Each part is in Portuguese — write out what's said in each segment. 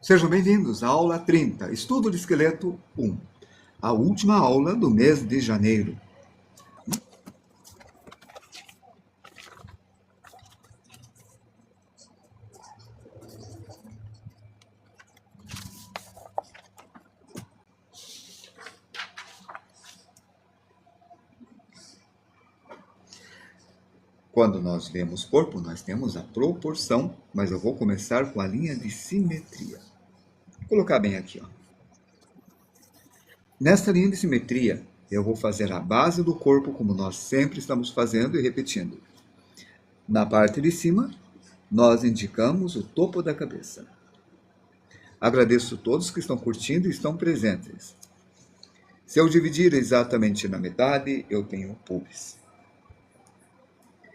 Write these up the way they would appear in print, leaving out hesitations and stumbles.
Sejam bem-vindos à aula 30, Estudo de Esqueleto 1, a última aula do mês de janeiro. Quando nós vemos corpo, nós temos a proporção, mas eu vou começar com a linha de simetria. Vou colocar bem aqui, ó. Nesta linha de simetria, eu vou fazer a base do corpo, como nós sempre estamos fazendo e repetindo. Na parte de cima, nós indicamos o topo da cabeça. Agradeço a todos que estão curtindo e estão presentes. Se eu dividir exatamente na metade, eu tenho pubis.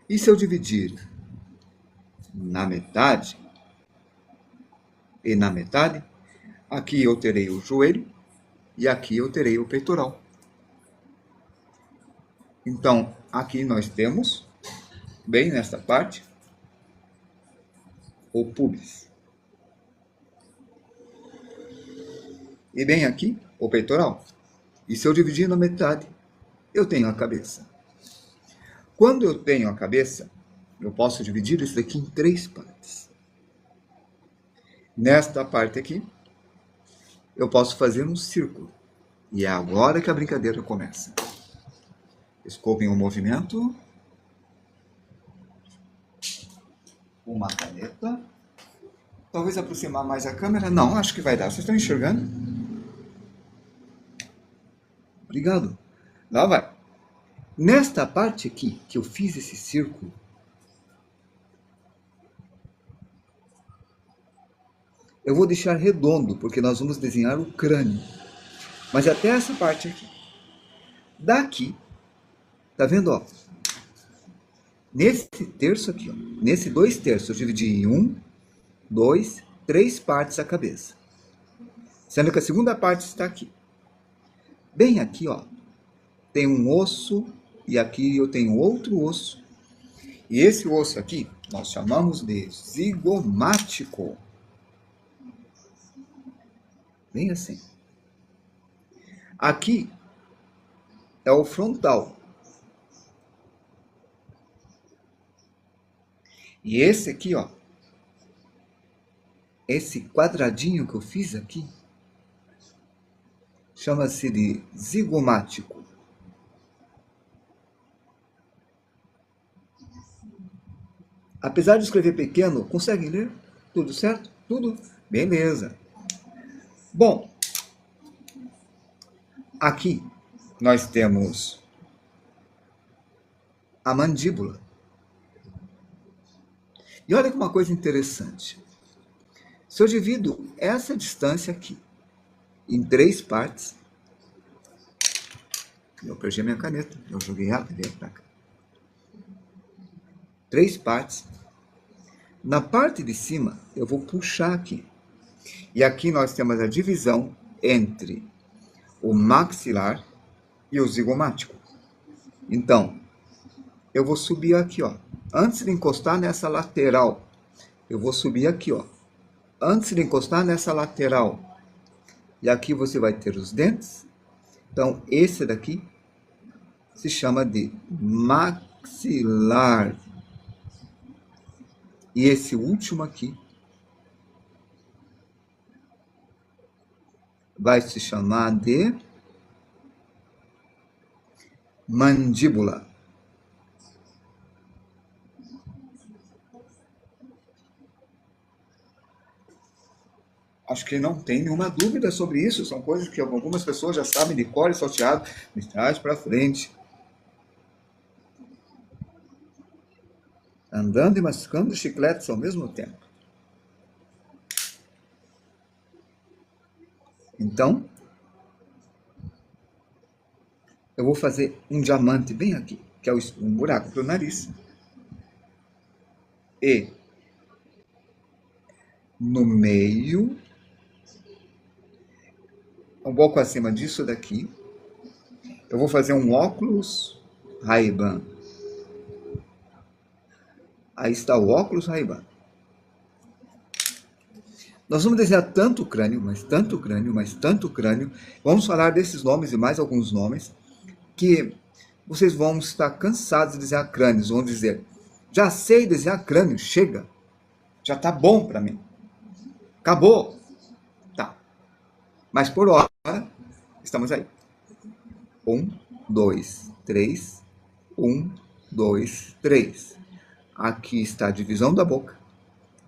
E se eu dividir na metade e na metade, aqui eu terei o joelho e aqui eu terei o peitoral. Então, aqui nós temos, bem nesta parte, o pubis. E bem aqui, o peitoral. E se eu dividir na metade, eu tenho a cabeça. Quando eu tenho a cabeça, eu posso dividir isso daqui em 3 partes. Nesta parte aqui, eu posso fazer um círculo. E é agora que a brincadeira começa. Escovem o movimento. Uma caneta. Talvez aproximar mais a câmera. Não, acho que vai dar. Vocês estão enxergando? Obrigado. Lá vai. Nesta parte aqui, que eu fiz esse círculo, eu vou deixar redondo, porque nós vamos desenhar o crânio. Mas até essa parte aqui. Daqui, tá vendo, ó? Nesse terço aqui, ó, nesse 2 terços, eu dividi em 1, 2, 3 partes a cabeça. Sendo que a segunda parte está aqui. Bem aqui, ó, tem um osso e aqui eu tenho outro osso. E esse osso aqui nós chamamos de zigomático. Bem assim. Aqui é o frontal. E esse aqui, ó, esse quadradinho que eu fiz aqui, chama-se de zigomático. Apesar de escrever pequeno, conseguem ler? Tudo certo? Tudo? Beleza. Bom, aqui nós temos a mandíbula. E olha que uma coisa interessante. Se eu divido essa distância aqui em 3 partes, eu perdi a minha caneta, eu joguei ela e veio para cá. 3 partes. Na parte de cima, eu vou puxar aqui. E aqui nós temos a divisão entre o maxilar e o zigomático. Então, eu vou subir aqui, ó. Antes de encostar nessa lateral, eu vou subir aqui, ó. Antes de encostar nessa lateral. E aqui você vai ter os dentes. Então, esse daqui se chama de maxilar. E esse último aqui vai se chamar de mandíbula. Acho que não tem nenhuma dúvida sobre isso. São coisas que algumas pessoas já sabem de cor e salteado, de trás para frente. Andando e mascando chicletes ao mesmo tempo. Então, eu vou fazer um diamante bem aqui, que é um buraco para o nariz. E no meio, um pouco acima disso daqui, eu vou fazer um óculos Ray-Ban. Aí está o óculos Ray-Ban. Nós vamos desenhar tanto crânio, mas tanto crânio, mas tanto crânio. Vamos falar desses nomes e mais alguns nomes, que vocês vão estar cansados de desenhar crânios. Vão dizer, já sei desenhar crânio, chega. Já está bom para mim. Acabou. Tá. Mas por hora, estamos aí. 1, 2, 3. 1, 2, 3. Aqui está a divisão da boca.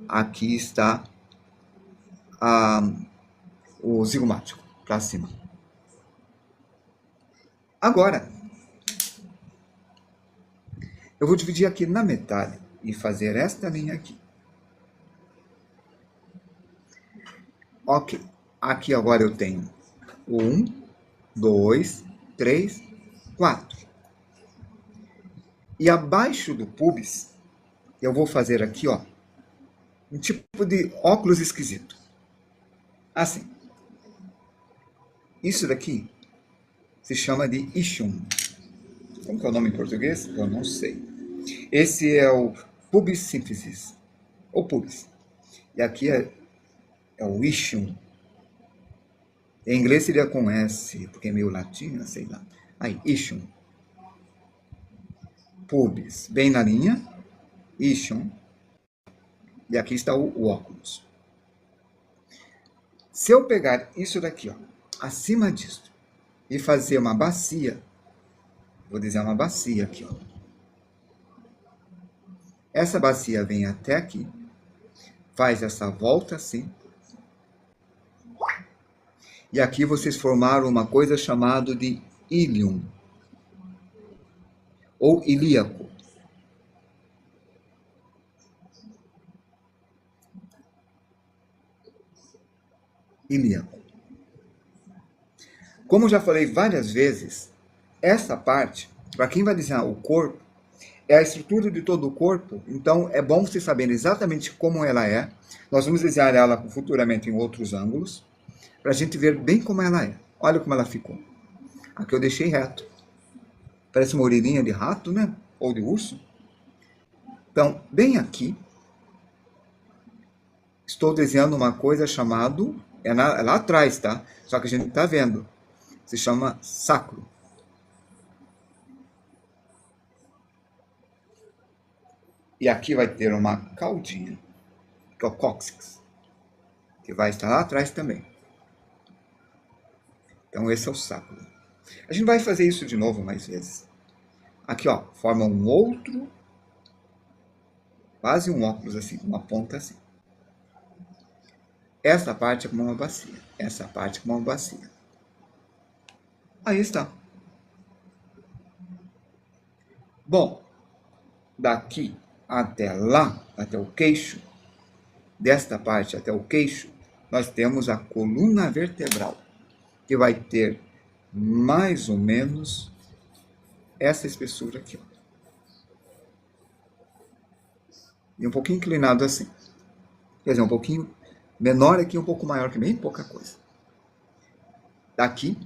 Aqui está o zigomático, para cima. Agora, eu vou dividir aqui na metade e fazer esta linha aqui. Ok. Aqui agora eu tenho 1, 2, 3, 4. E abaixo do pubis, eu vou fazer aqui, ó, um tipo de óculos esquisito. Assim. Isso daqui se chama de ischium. Como que é o nome em português? Eu não sei. Esse é o pubis symphysis, ou pubis. E aqui é o ischium. Em inglês seria com S, porque é meio latim, sei lá. Aí, ischium. Pubis, bem na linha. Ischium. E aqui está o óculos. Se eu pegar isso daqui, ó, acima disso, e fazer uma bacia, vou desenhar uma bacia aqui, ó. Essa bacia vem até aqui, faz essa volta assim, e aqui vocês formaram uma coisa chamada de ilium, ou ilíaco. Ilíaco. Como já falei várias vezes, essa parte, para quem vai desenhar o corpo, é a estrutura de todo o corpo, então é bom você saber exatamente como ela é. Nós vamos desenhar ela futuramente em outros ângulos, para a gente ver bem como ela é. Olha como ela ficou. Aqui eu deixei reto. Parece uma orelhinha de rato, né? Ou de urso. Então, bem aqui, estou desenhando uma coisa chamada, é lá atrás, tá? Só que a gente não está vendo. Se chama sacro. E aqui vai ter uma caudinha, que é o cóccix, que vai estar lá atrás também. Então esse é o sacro. A gente vai fazer isso de novo mais vezes. Aqui, ó, forma um outro, quase um óculos assim, uma ponta assim. Essa parte é como uma bacia. Essa parte é como uma bacia. Aí está. Bom, daqui até lá, até o queixo, desta parte até o queixo, nós temos a coluna vertebral, que vai ter mais ou menos essa espessura aqui, ó. E um pouquinho inclinado assim. Quer dizer, um pouquinho menor aqui, um pouco maior que bem pouca coisa. Daqui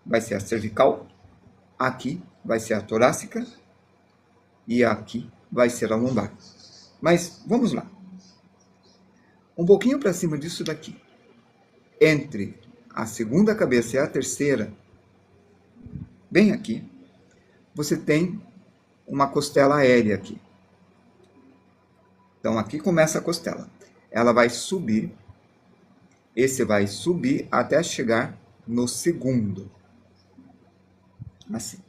vai ser a cervical, aqui vai ser a torácica e aqui vai ser a lombar. Mas vamos lá. Um pouquinho para cima disso daqui, entre a segunda cabeça e a terceira, bem aqui, você tem uma costela aérea aqui. Então aqui começa a costela. Ela vai subir, esse vai subir até chegar no segundo. Assim.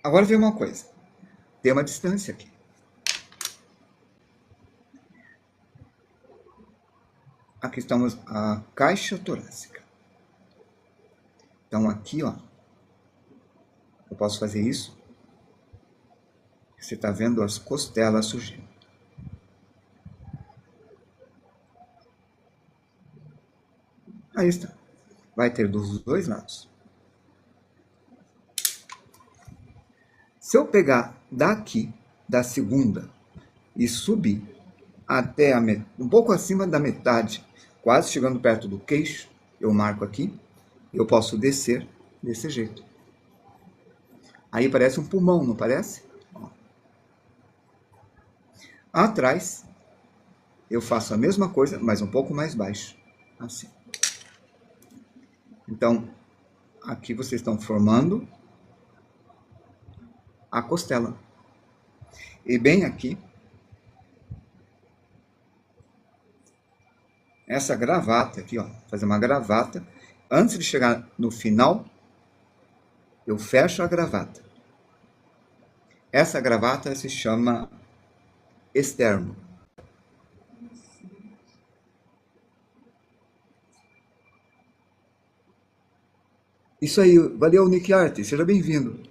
Agora vem uma coisa. Tem uma distância aqui. Aqui estamos a caixa torácica. Então aqui, ó, eu posso fazer isso. Você está vendo as costelas surgindo. Aí está. Vai ter dos dois lados. Se eu pegar daqui, da segunda, e subir até um pouco acima da metade, quase chegando perto do queixo, eu marco aqui, eu posso descer desse jeito. Aí parece um pulmão, não parece? Ó. Atrás, eu faço a mesma coisa, mas um pouco mais baixo. Assim. Então, aqui vocês estão formando a costela. E bem aqui, essa gravata aqui, ó, fazer uma gravata. Antes de chegar no final, eu fecho a gravata. Essa gravata se chama externo. Isso aí, valeu, Nick Art, seja bem-vindo.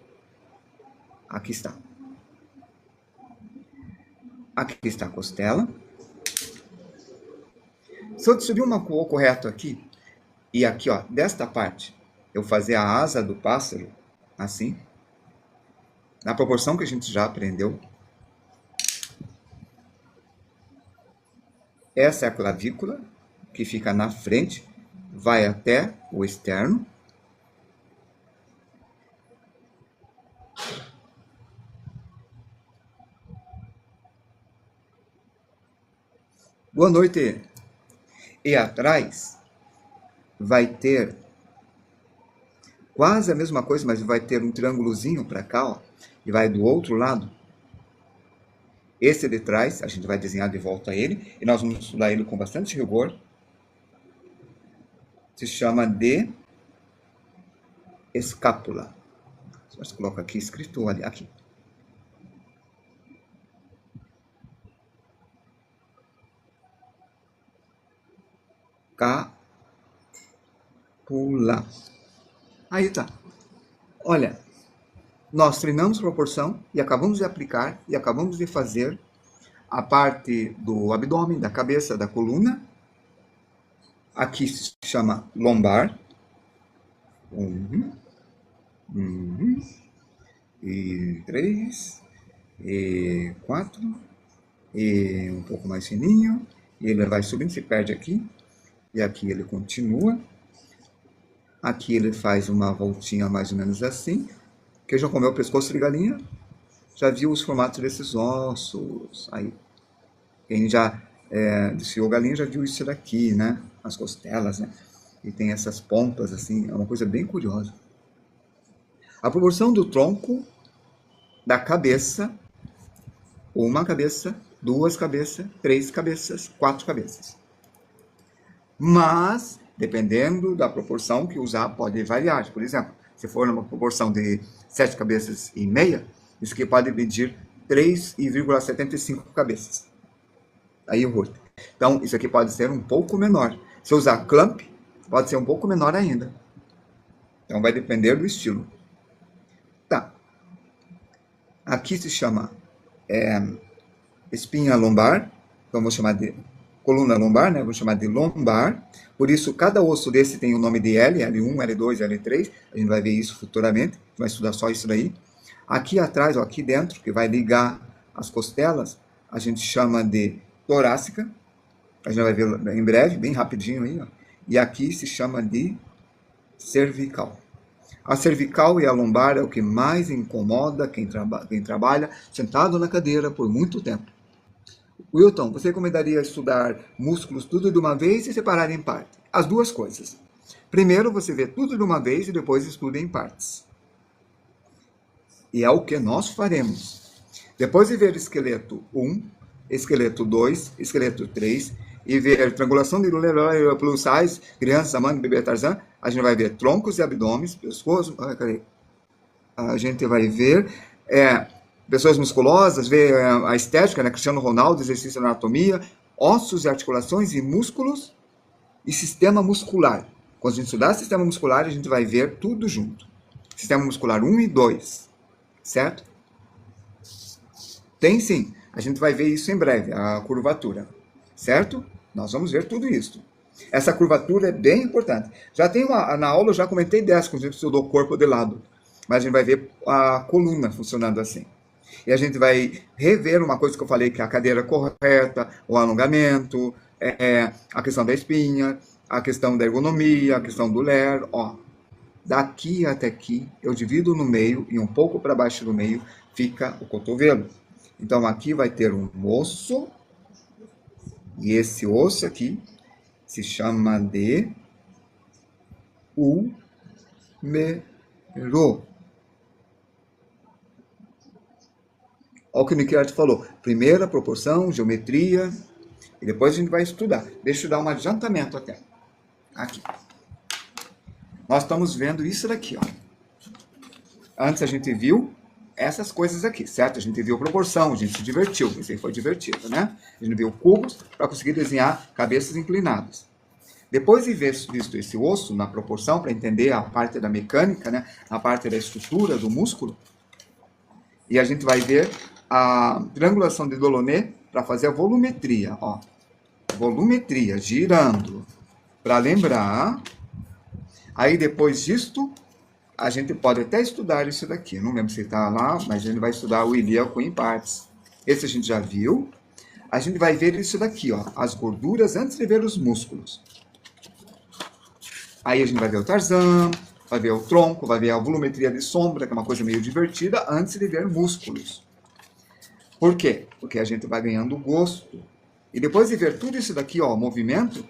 Aqui está. Aqui está a costela. Se eu subir uma cor correto aqui, e aqui, ó, desta parte, eu fazer a asa do pássaro, assim, na proporção que a gente já aprendeu. Essa é a clavícula, que fica na frente, vai até o externo. Boa noite. E atrás vai ter quase a mesma coisa, mas vai ter um triângulozinho para cá, ó, e vai do outro lado. Esse de trás, a gente vai desenhar de volta a ele, e nós vamos estudar ele com bastante rigor. Se chama de escápula. Você coloca aqui escrito, olha, aqui. Cápula. Aí tá. Olha, nós treinamos proporção e acabamos de aplicar e acabamos de fazer a parte do abdômen, da cabeça, da coluna. Aqui se chama lombar. E 3, e 4, e um pouco mais fininho. E ele vai subindo, se perde aqui. E aqui ele continua. Aqui ele faz uma voltinha mais ou menos assim. Quem já comeu pescoço de galinha, já viu os formatos desses ossos. Aí, quem já desfiou galinha já viu isso daqui, né? As costelas, né? E tem essas pontas, assim, é uma coisa bem curiosa. A proporção do tronco, da cabeça, uma cabeça, duas cabeças, três cabeças, quatro cabeças. Mas, dependendo da proporção que usar, pode variar. Por exemplo, se for numa proporção de 7 cabeças e meia, isso aqui pode medir 3,75 cabeças. Aí o rosto. Então, isso aqui pode ser um pouco menor. Se eu usar clamp, pode ser um pouco menor ainda. Então, vai depender do estilo. Tá. Aqui se chama espinha lombar. Então, vou chamar de coluna lombar, né? Vou chamar de lombar. Por isso, cada osso desse tem o nome de L, L1, L2, L3. A gente vai ver isso futuramente. Vai estudar só isso daí. Aqui atrás, ó, aqui dentro, que vai ligar as costelas, a gente chama de torácica. A gente vai ver em breve, bem rapidinho aí, ó. E aqui se chama de cervical. A cervical e a lombar é o que mais incomoda quem trabalha sentado na cadeira por muito tempo. Wilton, você recomendaria estudar músculos tudo de uma vez e separar em parte? As duas coisas. Primeiro você vê tudo de uma vez e depois estuda em partes. E é o que nós faremos. Depois de ver esqueleto 1, esqueleto 2, esqueleto 3, e ver triangulação de Leroy plus size, criança, mãe, bebê Tarzan, a gente vai ver troncos e abdômenes, pescoço, a gente vai ver pessoas musculosas, ver a estética, né, Cristiano Ronaldo, exercício de anatomia, ossos e articulações e músculos e sistema muscular. Quando a gente estudar sistema muscular, a gente vai ver tudo junto. Sistema muscular 1 e 2, certo? Tem sim, a gente vai ver isso em breve, a curvatura, certo? Nós vamos ver tudo isso. Essa curvatura é bem importante. Já tem na aula eu já comentei dessa, quando a gente estudou o corpo de lado, mas a gente vai ver a coluna funcionando assim. E a gente vai rever uma coisa que eu falei, que é a cadeira correta, o alongamento, a questão da espinha, a questão da ergonomia, a questão do ler, ó. daqui até aqui, eu divido no meio e um pouco para baixo do meio fica o cotovelo. Então aqui vai ter um osso, e esse osso aqui se chama de húmero. Olha o que o Nick Art falou. Primeiro a proporção, geometria, e depois a gente vai estudar. Deixa eu dar um adiantamento até. Aqui. Nós estamos vendo isso daqui, ó. Antes a gente viu essas coisas aqui, certo? A gente viu proporção, a gente se divertiu, isso aí foi divertido, né? A gente viu cubos para conseguir desenhar cabeças inclinadas. Depois de ver visto esse osso na proporção, para entender a parte da mecânica, né? A parte da estrutura do músculo, e a gente vai ver a triangulação de Delaunay para fazer a volumetria, ó. Volumetria, girando, para lembrar. Aí depois disto, a gente pode até estudar isso daqui. Não lembro se está lá, mas a gente vai estudar o ilíaco em partes. Esse a gente já viu. A gente vai ver isso daqui, ó, as gorduras antes de ver os músculos. Aí a gente vai ver o Tarzan, vai ver o tronco, vai ver a volumetria de sombra, que é uma coisa meio divertida, antes de ver músculos. Por quê? Porque a gente vai ganhando gosto. E depois de ver tudo isso daqui, ó, movimento,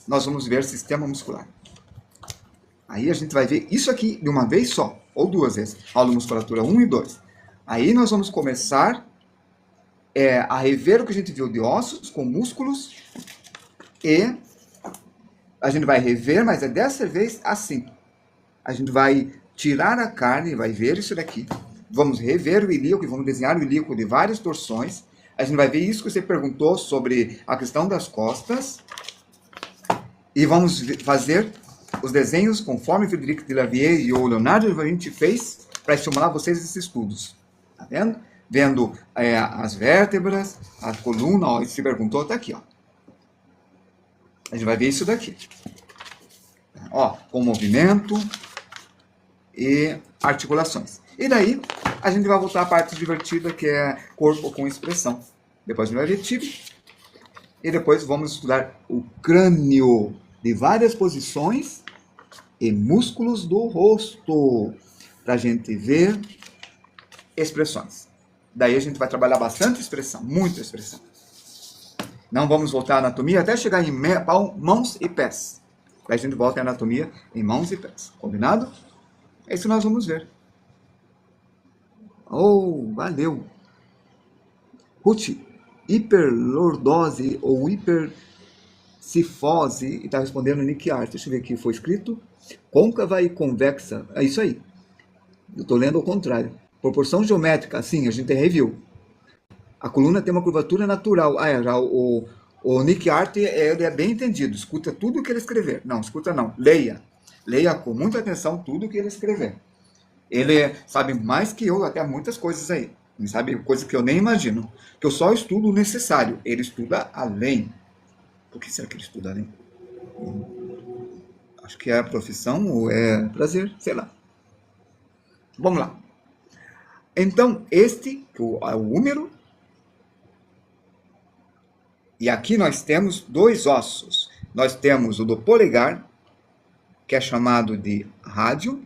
nós vamos ver sistema muscular. Aí a gente vai ver isso aqui de uma vez só, ou duas vezes. Aula de musculatura 1 e 2. Aí nós vamos começar a rever o que a gente viu de ossos com músculos. E a gente vai rever, mas é dessa vez assim. A gente vai tirar a carne, vai ver isso daqui. Vamos rever o ilíaco e vamos desenhar o ilíaco de várias torções. A gente vai ver isso que você perguntou sobre a questão das costas. E vamos fazer os desenhos conforme Frederic Delavier e o Leonardo da Vinci fez para estimular vocês esses estudos. Tá vendo? Vendo as vértebras, a coluna, ó, se perguntou, tá aqui, ó. A gente vai ver isso daqui. Ó, com movimento e articulações. E daí, a gente vai voltar à parte divertida, que é corpo com expressão. Depois a gente vai ver tibia. E depois vamos estudar o crânio de várias posições e músculos do rosto, para a gente ver expressões. Daí a gente vai trabalhar bastante expressão, muita expressão. Não vamos voltar à anatomia até chegar em mãos e pés. Daí a gente volta à anatomia em mãos e pés. Combinado? É isso que nós vamos ver. Oh, valeu! Ruth, hiperlordose ou hipercifose, e está respondendo Nick Art. Deixa eu ver aqui, foi escrito. Côncava e convexa, é isso aí. Eu estou lendo ao contrário. Proporção geométrica, sim, a gente reviu. A coluna tem uma curvatura natural. Já o Nick Art ele é bem entendido. Escuta tudo o que ele escrever. Não, escuta não. Leia. Leia com muita atenção tudo o que ele escrever. Ele sabe mais que eu até muitas coisas aí. Ele sabe coisas que eu nem imagino. Que eu só estudo o necessário. Ele estuda além. Por que será que ele estuda além? Acho que é a profissão ou é prazer, sei lá. Vamos lá. Então, este é o húmero. E aqui nós temos dois ossos. Nós temos o do polegar, que é chamado de rádio.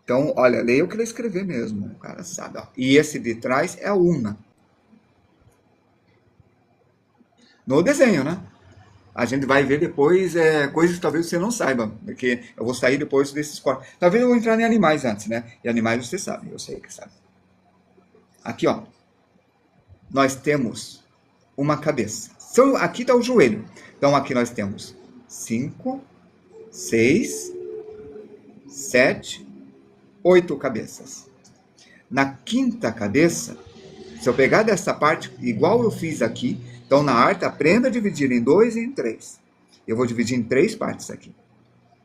Então, olha, leia o que ele escrever mesmo. O cara sabe. Ó. E esse de trás é a ulna. No desenho, né? A gente vai ver depois coisas que talvez você não saiba, porque eu vou sair depois desses cortes. Talvez eu vou entrar em animais antes, né? E animais você sabe, eu sei que sabe. Aqui, ó. Nós temos uma cabeça. Então, aqui está o joelho. Então, aqui nós temos 5, 6, 7, 8 cabeças. Na quinta cabeça, se eu pegar dessa parte, igual eu fiz aqui, então na arte, aprenda a dividir em 2 e em 3. Eu vou dividir em 3 partes aqui.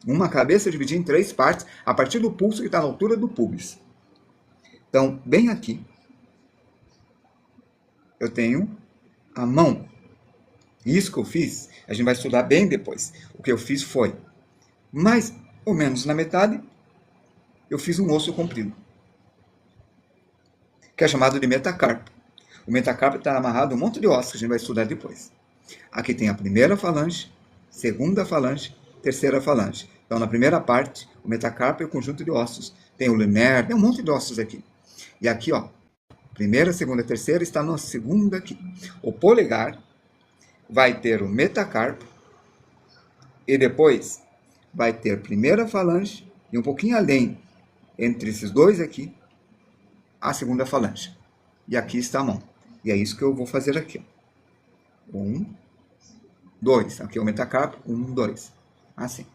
Uma cabeça eu dividi em 3 partes, a partir do pulso que está na altura do pubis. Então, bem aqui, eu tenho a mão. Isso que eu fiz, a gente vai estudar bem depois. O que eu fiz foi, mais ou menos na metade, eu fiz um osso comprido, que é chamado de metacarpo. O metacarpo está amarrado a um monte de ossos que a gente vai estudar depois. Aqui tem a primeira falange, segunda falange, terceira falange. Então, na primeira parte, o metacarpo é o conjunto de ossos. Tem o lunar, tem um monte de ossos aqui. E aqui, ó, primeira, segunda, terceira, está na segunda aqui. O polegar vai ter o metacarpo e depois vai ter primeira falange e um pouquinho além, entre esses dois aqui, a segunda falange. E aqui está a mão. E é isso que eu vou fazer aqui. 1, 2. Aqui é o metacarpo. 1, 2. Assim.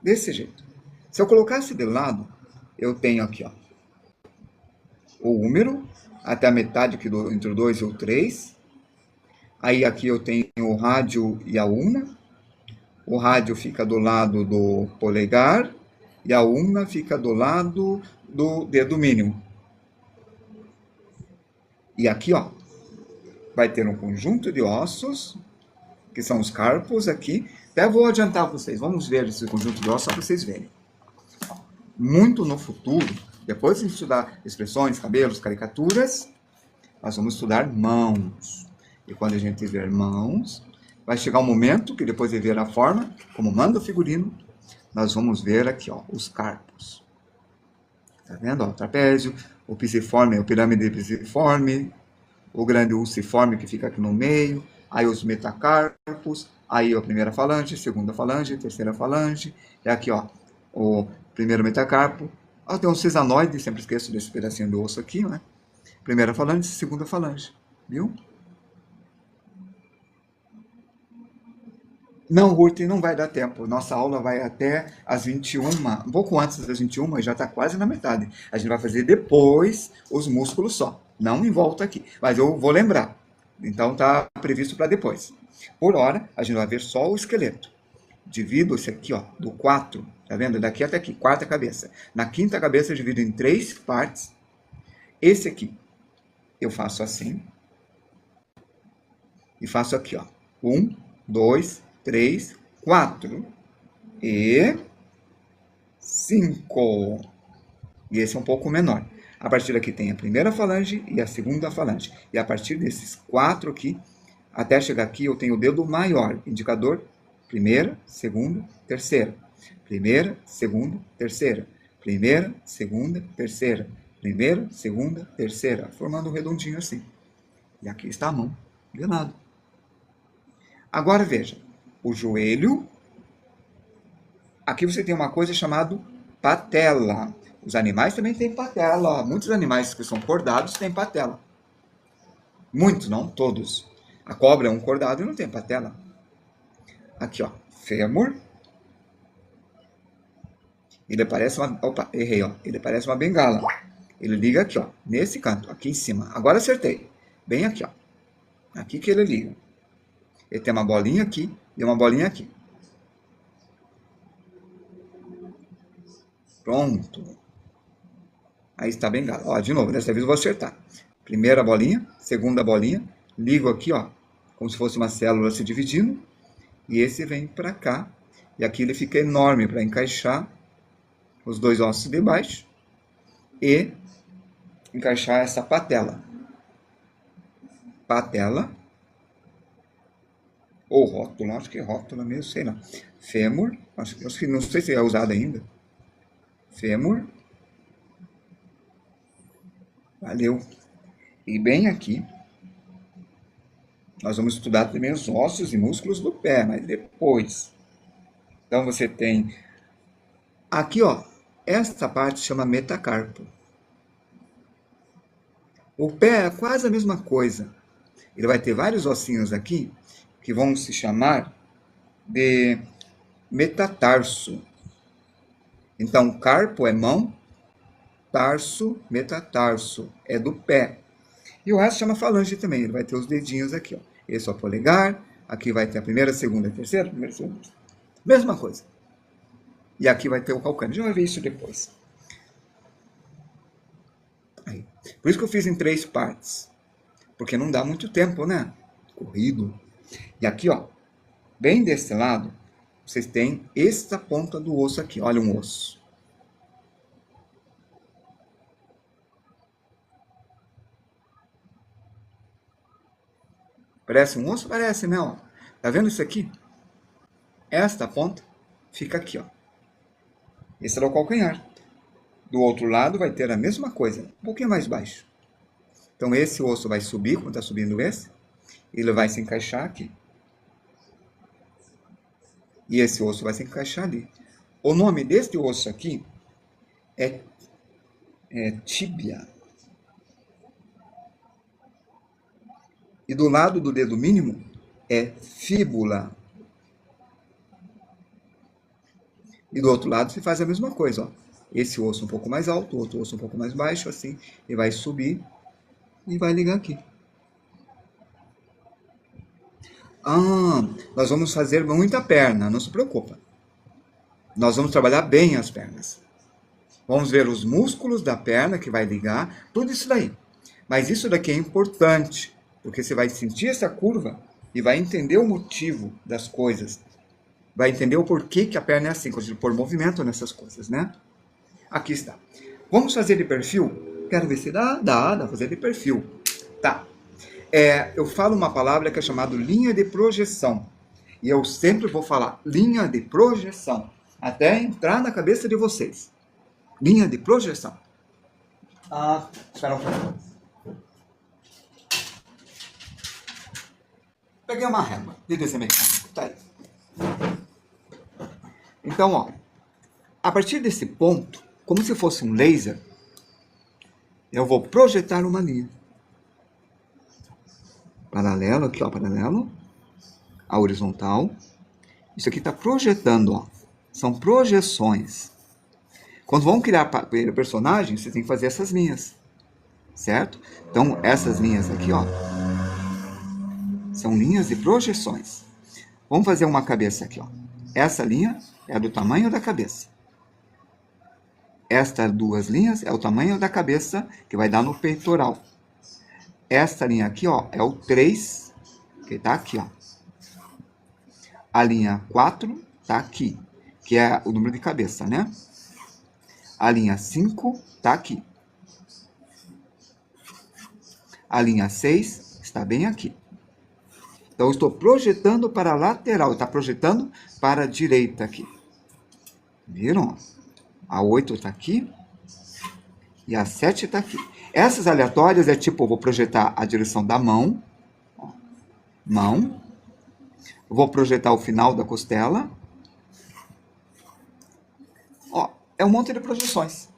Desse jeito. Se eu colocasse de lado, eu tenho aqui, ó, o húmero, até a metade aqui entre o 2 e o 3. Aí aqui eu tenho o rádio e a ulna. O rádio fica do lado do polegar e a ulna fica do lado do dedo mínimo. E aqui, ó, vai ter um conjunto de ossos, que são os carpos aqui. Até vou adiantar vocês, vamos ver esse conjunto de ossos, só para vocês verem. Muito no futuro, depois de estudar expressões, cabelos, caricaturas, nós vamos estudar mãos. E quando a gente ver mãos, vai chegar um momento que depois de ver a forma, como manda o figurino, nós vamos ver aqui, ó, os carpos. Tá vendo? Ó, o trapézio, o pisiforme, o pirâmide pisiforme, o grande ulciforme que fica aqui no meio, aí os metacarpos, aí a primeira falange, segunda falange, terceira falange, e aqui, ó, o primeiro metacarpo. Ó, tem um cisanoide, sempre esqueço desse pedacinho do osso aqui, né? Primeira falange, segunda falange, viu? Não, Ruth, não vai dar tempo. Nossa aula vai até às 21, um pouco antes das 21, já está quase na metade. A gente vai fazer depois os músculos só, não em volta aqui. Mas eu vou lembrar. Então está previsto para depois. Por hora, a gente vai ver só o esqueleto. Divido esse aqui, ó, do 4, tá vendo? Daqui até aqui, quarta cabeça. Na quinta cabeça eu divido em 3 partes. Esse aqui eu faço assim. E faço aqui, ó. 1, 2, 3, 4 e 5. E esse é um pouco menor. A partir daqui tem a primeira falange e a segunda falange. E a partir desses 4 aqui, até chegar aqui, eu tenho o dedo maior, indicador primeira, segunda, terceira. Primeira, segunda, terceira. Primeira, segunda, terceira. Primeira, segunda, terceira. Formando um redondinho assim. E aqui está a mão, de lado. Agora veja, o joelho. Aqui você tem uma coisa chamada patela. Os animais também têm patela. Muitos animais que são cordados têm patela. Muitos, não todos. A cobra é um cordado e não tem patela. Aqui, ó, fêmur. Ele parece uma... Opa, errei, ó. Ele parece uma bengala. Ele liga aqui, ó, nesse canto, aqui em cima. Agora acertei. Bem aqui, ó. Aqui que ele liga. Ele tem uma bolinha aqui e uma bolinha aqui. Pronto. Aí está a bengala. Ó, de novo, dessa vez eu vou acertar. Primeira bolinha, segunda bolinha. Ligo aqui, ó, como se fosse uma célula se dividindo. E esse vem para cá. E aqui ele fica enorme para encaixar os dois ossos de baixo. E encaixar essa patela. Patela. Ou rótula, acho que é rótula mesmo, sei lá. Fêmur, acho que não sei se é usado ainda. Fêmur. Valeu. E bem aqui, nós vamos estudar também os ossos e músculos do pé, mas depois. Então você tem aqui, ó, esta parte chama metacarpo. O pé é quase a mesma coisa. Ele vai ter vários ossinhos aqui que vão se chamar de metatarso. Então, carpo é mão, tarso, metatarso, é do pé. E o resto chama falange também, ele vai ter os dedinhos aqui, ó. Esse é o polegar, aqui vai ter a primeira, segunda, terceira, primeira, segunda. Mesma coisa. E aqui vai ter o calcâneo, a gente vai ver isso depois. Aí. Por isso que eu fiz em 3 partes, porque não dá muito tempo, né? Corrido. E aqui, ó, bem desse lado, vocês têm esta ponta do osso aqui, olha um osso. Parece um osso? Parece, né? Ó. Tá vendo isso aqui? esta ponta fica aqui, ó. Esse é o calcanhar. Do outro lado vai ter a mesma coisa, um pouquinho mais baixo. Então esse osso vai subir, como está subindo esse, ele vai se encaixar aqui. E esse osso vai se encaixar ali. O nome deste osso aqui é tíbia. E do lado do dedo mínimo é fíbula. E do outro lado se faz a mesma coisa, ó. Esse osso um pouco mais alto, o outro osso um pouco mais baixo, assim, e vai subir e vai ligar aqui. Nós vamos fazer muita perna, não se preocupa. Nós vamos trabalhar bem as pernas. Vamos ver os músculos da perna que vai ligar, tudo isso daí. Mas isso daqui é importante, porque você vai sentir essa curva e vai entender o motivo das coisas. Vai entender o porquê que a perna é assim, quando a gente pôr movimento nessas coisas, né? Aqui está. Vamos fazer de perfil? Quero ver se dá pra fazer de perfil. Tá. Eu falo uma palavra que é chamada linha de projeção. E eu sempre vou falar linha de projeção, até entrar na cabeça de vocês. Linha de projeção. Espera um pouco. Peguei uma régua de desenho mecânico. Tá aí. Então, ó, a partir desse ponto, como se fosse um laser, eu vou projetar uma linha. Paralelo, aqui ó, paralelo, a horizontal. Isso aqui está projetando, ó. São projeções. Quando vão criar personagens, você tem que fazer essas linhas, certo? Então, essas linhas aqui, ó, são linhas de projeções. Vamos fazer uma cabeça aqui, ó. Essa linha é do tamanho da cabeça. Estas duas linhas é o tamanho da cabeça que vai dar no peitoral. Esta linha aqui, ó, é o 3, que está aqui, ó. A linha 4 está aqui, que é o número de cabeça, né? A linha 5 está aqui. A linha 6 está bem aqui. Então, eu estou projetando para a lateral, está projetando para a direita aqui. Viram? A 8 está aqui e a 7 está aqui. Essas aleatórias é tipo, eu vou projetar a direção da mão, ó, mão, eu vou projetar o final da costela. Ó, é um monte de projeções.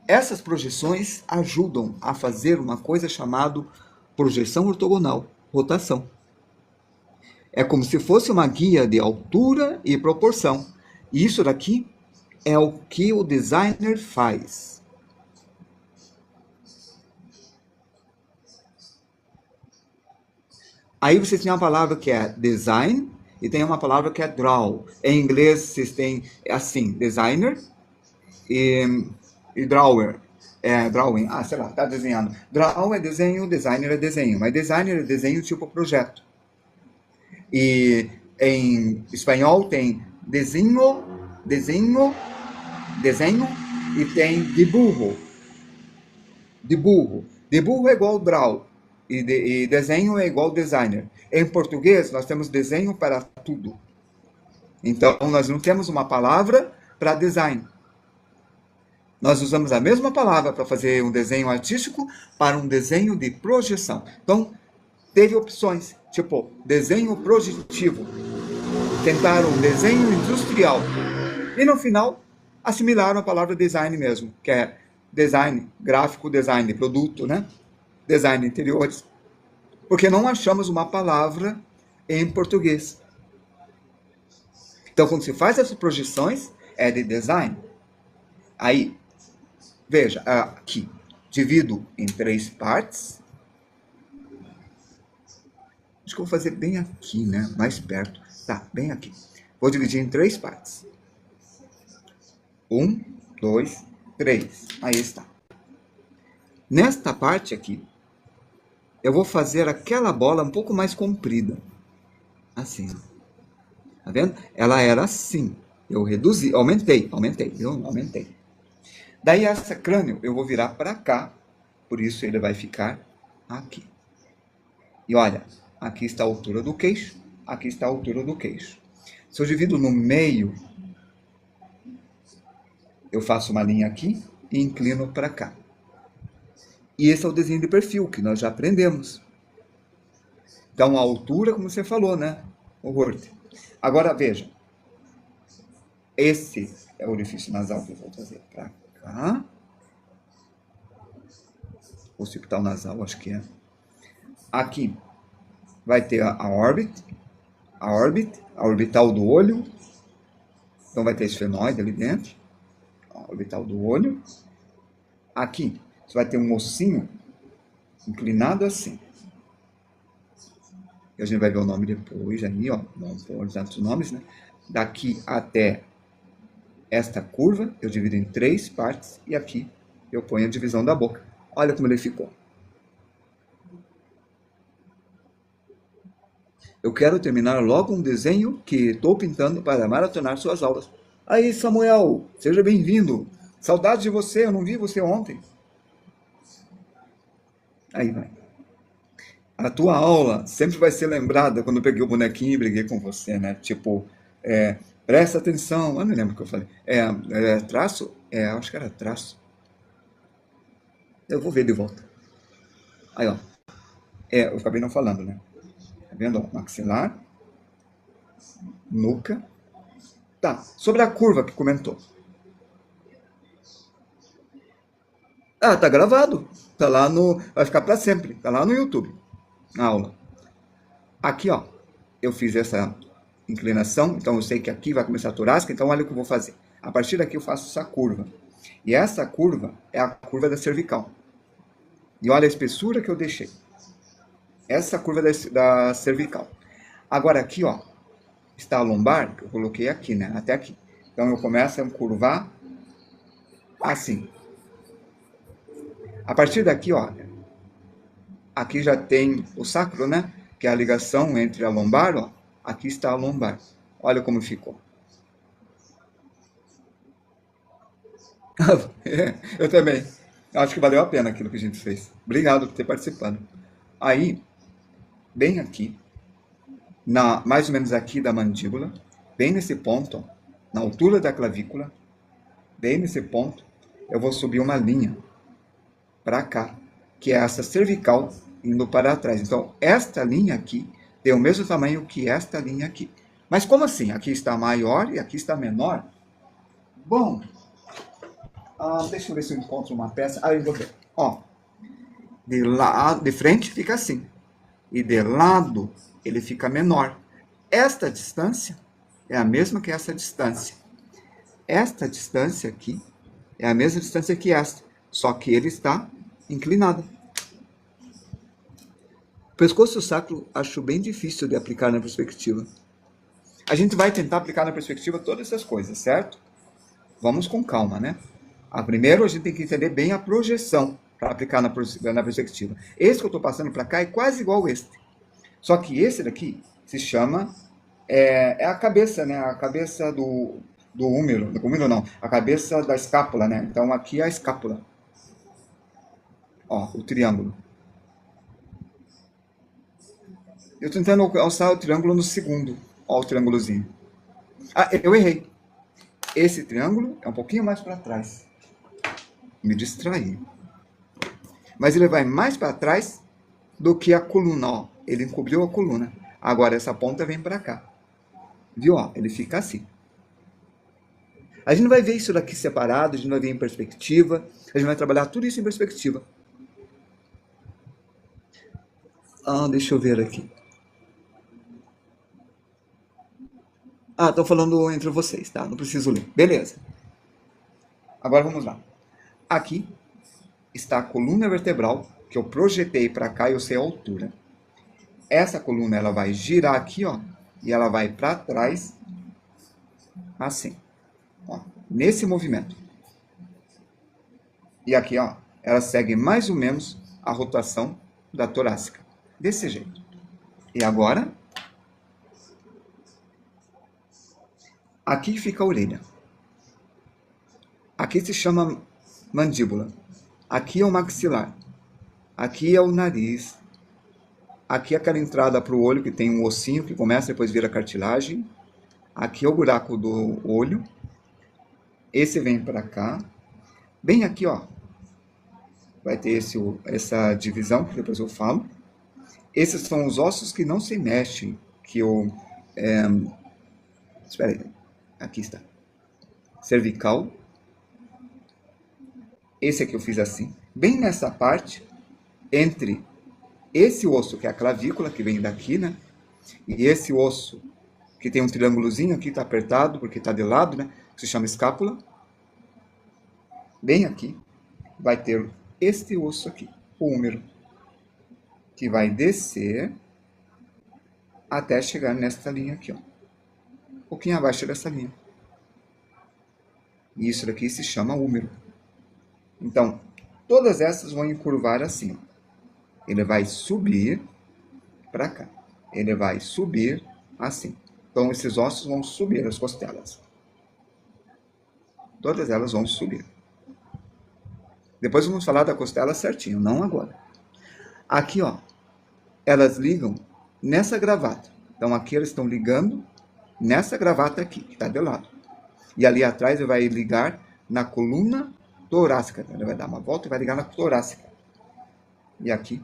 Essas projeções ajudam a fazer uma coisa chamada projeção ortogonal, rotação. É como se fosse uma guia de altura e proporção. E isso daqui é o que o designer faz. Aí vocês têm uma palavra que é design e tem uma palavra que é draw. Em inglês vocês têm assim, designer e drawer. Drawing, sei lá, tá desenhando. Draw é desenho, designer é desenho. Mas designer é desenho tipo projeto. E em espanhol tem desenho, e tem dibujo. Dibujo é igual draw. E desenho é igual designer. Em português, nós temos desenho para tudo. Então, nós não temos uma palavra para design. Nós usamos a mesma palavra para fazer um desenho artístico para um desenho de projeção. Então, teve opções, tipo desenho projetivo. Tentaram desenho industrial. E no final, assimilaram a palavra design mesmo, que é design, gráfico, design, produto, né? Design de interiores. Porque não achamos uma palavra em português. Então, quando se faz essas projeções, é de design. Aí, veja, aqui, divido em 3 partes. Acho que eu vou fazer bem aqui, né? Mais perto. Tá, bem aqui. Vou dividir em 3 partes. 1, 2, 3. Aí está. Nesta parte aqui, eu vou fazer aquela bola um pouco mais comprida. Assim. Tá vendo? Ela era assim. Eu reduzi, aumentei, viu? Aumentei. Daí esse crânio eu vou virar para cá. Por isso ele vai ficar aqui. E olha, aqui está a altura do queixo. Aqui está a altura do queixo. Se eu divido no meio, eu faço uma linha aqui e inclino para cá. E esse é o desenho de perfil que nós já aprendemos. Então, a altura, como você falou, né? O Hurt. Agora, veja. Esse é o orifício nasal que eu vou trazer para cá. Occipital nasal, acho que é. Aqui vai ter a orbital do olho. Então, vai ter esfenoide ali dentro. A orbital do olho. Aqui, você vai ter um ossinho inclinado assim. A gente vai ver o nome depois aí, ó. Não vou usar tantos nomes, né? Daqui até esta curva, eu divido em 3 partes. E aqui eu ponho a divisão da boca. Olha como ele ficou. Eu quero terminar logo um desenho que estou pintando para maratonar suas aulas. Aí, Samuel, seja bem-vindo. Saudades de você, eu não vi você ontem. Aí vai. A tua aula sempre vai ser lembrada quando eu peguei o bonequinho e briguei com você, né? Tipo, presta atenção. Eu não lembro o que eu falei. Traço? Acho que era traço. Eu vou ver de volta. Aí, ó. Eu acabei não falando, né? Tá vendo? Ó, maxilar. Nuca. Tá. Sobre a curva que comentou. Ah, tá gravado. Tá lá no... Vai ficar para sempre. Tá lá no YouTube. Na aula. Aqui, ó. Eu fiz essa inclinação. Então, eu sei que aqui vai começar a torácica. Então, olha o que eu vou fazer. A partir daqui, eu faço essa curva. E essa curva é a curva da cervical. E olha a espessura que eu deixei. Essa curva da cervical. Agora, aqui, ó. Está a lombar, que eu coloquei aqui, né? Até aqui. Então, eu começo a curvar assim. A partir daqui, ó, aqui já tem o sacro, né? Que é a ligação entre a lombar, ó. Aqui está a lombar. Olha como ficou. Eu também. Acho que valeu a pena aquilo que a gente fez. Obrigado por ter participado. Aí, bem aqui, mais ou menos aqui da mandíbula, bem nesse ponto, ó, na altura da clavícula, bem nesse ponto, eu vou subir uma linha para cá, que é essa cervical indo para trás. Então, esta linha aqui tem o mesmo tamanho que esta linha aqui. Mas como assim? Aqui está maior e aqui está menor? Bom, deixa eu ver se eu encontro uma peça. Eu vou ver. Ó, de frente fica assim. E de lado ele fica menor. Esta distância é a mesma que essa distância. Esta distância aqui é a mesma distância que esta, só que ele está inclinado. O pescoço sacro acho bem difícil de aplicar na perspectiva. A gente vai tentar aplicar na perspectiva todas essas coisas, certo? Vamos com calma, né? Primeiro a gente tem que entender bem a projeção para aplicar na perspectiva. Esse que eu estou passando para cá é quase igual a este. Só que esse daqui se chama... É a cabeça, né? A cabeça do húmero. Do húmero não. A cabeça da escápula, né? Então aqui é a escápula. Ó, o triângulo. Eu estou tentando alçar o triângulo no segundo. Ó, o triângulozinho. Eu errei. Esse triângulo é um pouquinho mais para trás. Me distraí. Mas ele vai mais para trás do que a coluna, ó. Ele encobriu a coluna. Agora essa ponta vem para cá. Viu? Ó, ele fica assim. A gente vai ver isso daqui separado, a gente vai ver em perspectiva, a gente vai trabalhar tudo isso em perspectiva. Deixa eu ver aqui. Estou falando entre vocês, tá? Não preciso ler. Beleza. Agora vamos lá. Aqui está a coluna vertebral, que eu projetei para cá e eu sei a altura. Essa coluna, ela vai girar aqui, ó, e ela vai para trás, assim, ó, nesse movimento. E aqui, ó, ela segue mais ou menos a rotação da torácica, desse jeito. E agora, aqui fica a orelha. Aqui se chama mandíbula. Aqui é o maxilar. Aqui é o nariz. Aqui é aquela entrada para o olho que tem um ossinho que começa, depois vira cartilagem. Aqui é o buraco do olho. Esse vem para cá. Bem aqui, ó. Vai ter essa divisão, que depois eu falo. Esses são os ossos que não se mexem, que eu... espera aí. Aqui está. Cervical. Esse aqui eu fiz assim. Bem nessa parte, entre esse osso, que é a clavícula, que vem daqui, né? E esse osso, que tem um triângulozinho aqui, tá apertado, porque tá de lado, né? Que se chama escápula. Bem aqui, vai ter este osso aqui, o húmero, que vai descer até chegar nesta linha aqui, ó. Um pouquinho abaixo dessa linha. E isso daqui se chama húmero. Então, todas essas vão encurvar assim, ó. Ele vai subir para cá. Ele vai subir assim. Então, esses ossos vão subir as costelas. Todas elas vão subir. Depois vamos falar da costela certinho, não agora. Aqui, ó, elas ligam nessa gravata. Então, aqui elas estão ligando nessa gravata aqui, que está de lado. E ali atrás ele vai ligar na coluna torácica. Ele vai dar uma volta e vai ligar na torácica. E aqui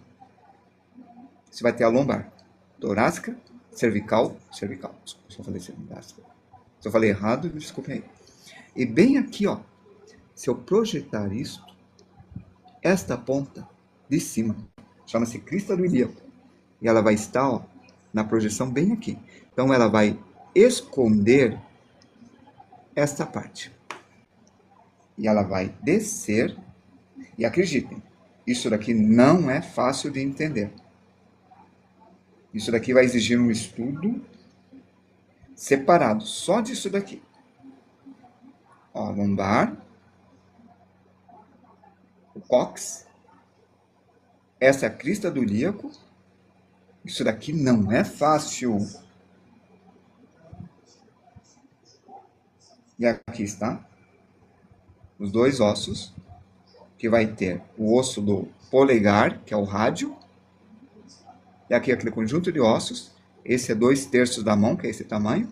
você vai ter a lombar. Torácica, cervical. Se eu falei cervical. Se eu falei errado, desculpe aí. E bem aqui, ó, se eu projetar isto, esta ponta de cima, chama-se crista do ilíaco. E ela vai estar, ó, na projeção bem aqui. Então ela vai esconder esta parte. E ela vai descer. E acreditem, isso daqui não é fácil de entender. Isso daqui vai exigir um estudo separado, só disso daqui. Ó, lombar, o cóccix, essa é a crista do ilíaco. Isso daqui não é fácil. E aqui está os dois ossos, que vai ter o osso do polegar, que é o rádio, e aqui aquele conjunto de ossos. Esse é 2/3 da mão, que é esse tamanho.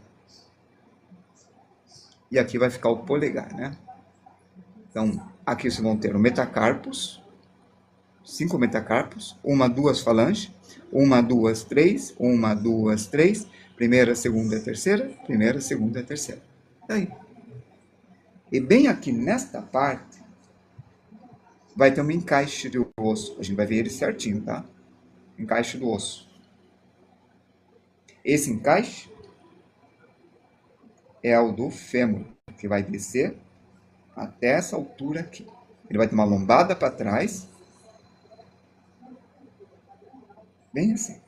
E aqui vai ficar o polegar, né? Então, aqui vocês vão ter o metacarpos, 5 metacarpos, 1, 2 falanges, 1, 2, 3, 1, 2, 3, primeira, segunda, terceira, primeira, segunda, terceira. Daí. E bem aqui nesta parte, vai ter um encaixe de osso. A gente vai ver ele certinho, tá? Encaixe do osso. Esse encaixe é o do fêmur, que vai descer até essa altura aqui. Ele vai ter uma lombada para trás, bem assim.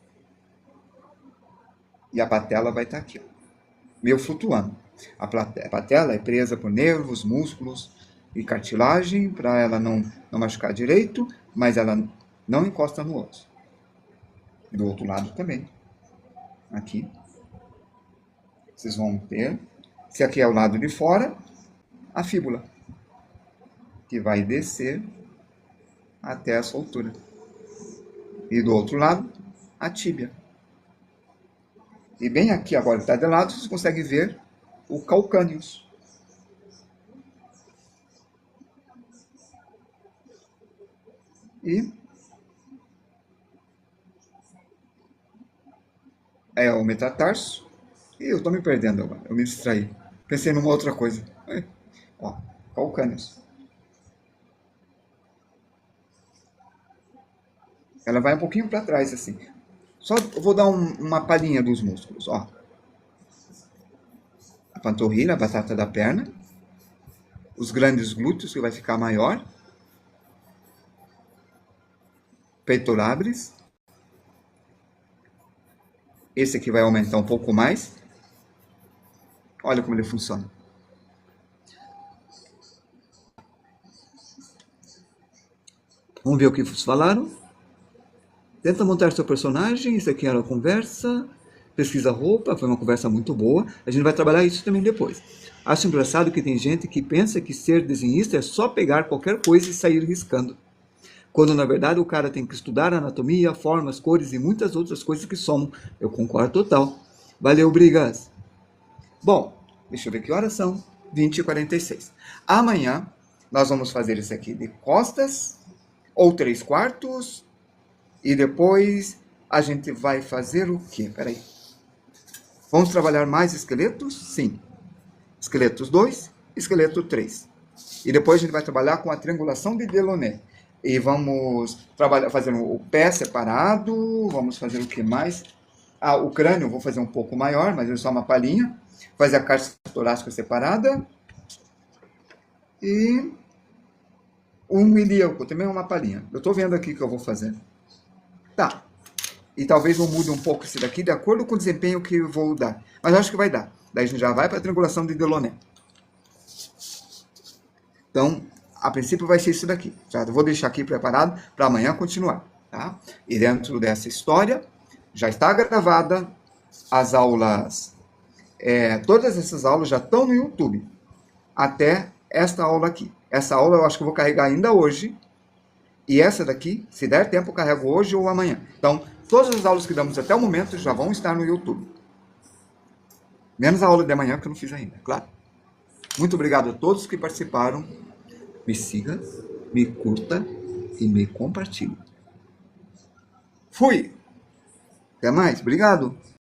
E a patela vai estar aqui, ó, meio flutuando. A patela é presa por nervos, músculos e cartilagem, para ela não machucar direito, mas ela não encosta no osso. E do outro lado também. Aqui. Vocês vão ter, se aqui é o lado de fora, a fíbula, que vai descer até essa altura. E do outro lado, a tíbia. E bem aqui, agora está de lado, vocês conseguem ver o calcâneus. E é o metatarso. E eu estou me perdendo agora, eu me distraí. Pensei numa outra coisa. Ó, calcâneos. Ela vai um pouquinho para trás, assim. Só vou dar uma palhinha dos músculos, ó. A panturrilha, a batata da perna. Os grandes glúteos, que vai ficar maior. Peitorabres. Esse aqui vai aumentar um pouco mais. Olha como ele funciona. Vamos ver o que vocês falaram. Tenta montar seu personagem. Isso aqui era a conversa. Pesquisa roupa. Foi uma conversa muito boa. A gente vai trabalhar isso também depois. Acho engraçado que tem gente que pensa que ser desenhista é só pegar qualquer coisa e sair riscando. Quando, na verdade, o cara tem que estudar anatomia, formas, cores e muitas outras coisas que somam. Eu concordo total. Valeu, Brigas! Bom, deixa eu ver que horas são. 20h46. Amanhã nós vamos fazer isso aqui de costas ou 3/4 e depois a gente vai fazer o quê? Peraí. Vamos trabalhar mais esqueletos? Sim. Esqueletos 2, esqueleto 3. E depois a gente vai trabalhar com a triangulação de Delaunay. E vamos trabalhar fazendo o pé separado. Vamos fazer o que mais? O crânio eu vou fazer um pouco maior, mas é só uma palhinha. Fazer a caixa torácica separada. E um ilíaco, também é uma palhinha. Eu estou vendo aqui o que eu vou fazer. Tá. E talvez eu mude um pouco esse daqui de acordo com o desempenho que eu vou dar. Mas eu acho que vai dar. Daí a gente já vai para a triangulação de Delaunay. Então, a princípio vai ser isso daqui. Já vou deixar aqui preparado para amanhã continuar. Tá? E dentro dessa história, já está gravada as aulas. Todas essas aulas já estão no YouTube. Até esta aula aqui. Essa aula eu acho que eu vou carregar ainda hoje. E essa daqui, se der tempo, eu carrego hoje ou amanhã. Então, todas as aulas que damos até o momento já vão estar no YouTube. Menos a aula de amanhã que eu não fiz ainda, claro. Muito obrigado a todos que participaram. Me siga, me curta e me compartilhe. Fui! Até mais, obrigado!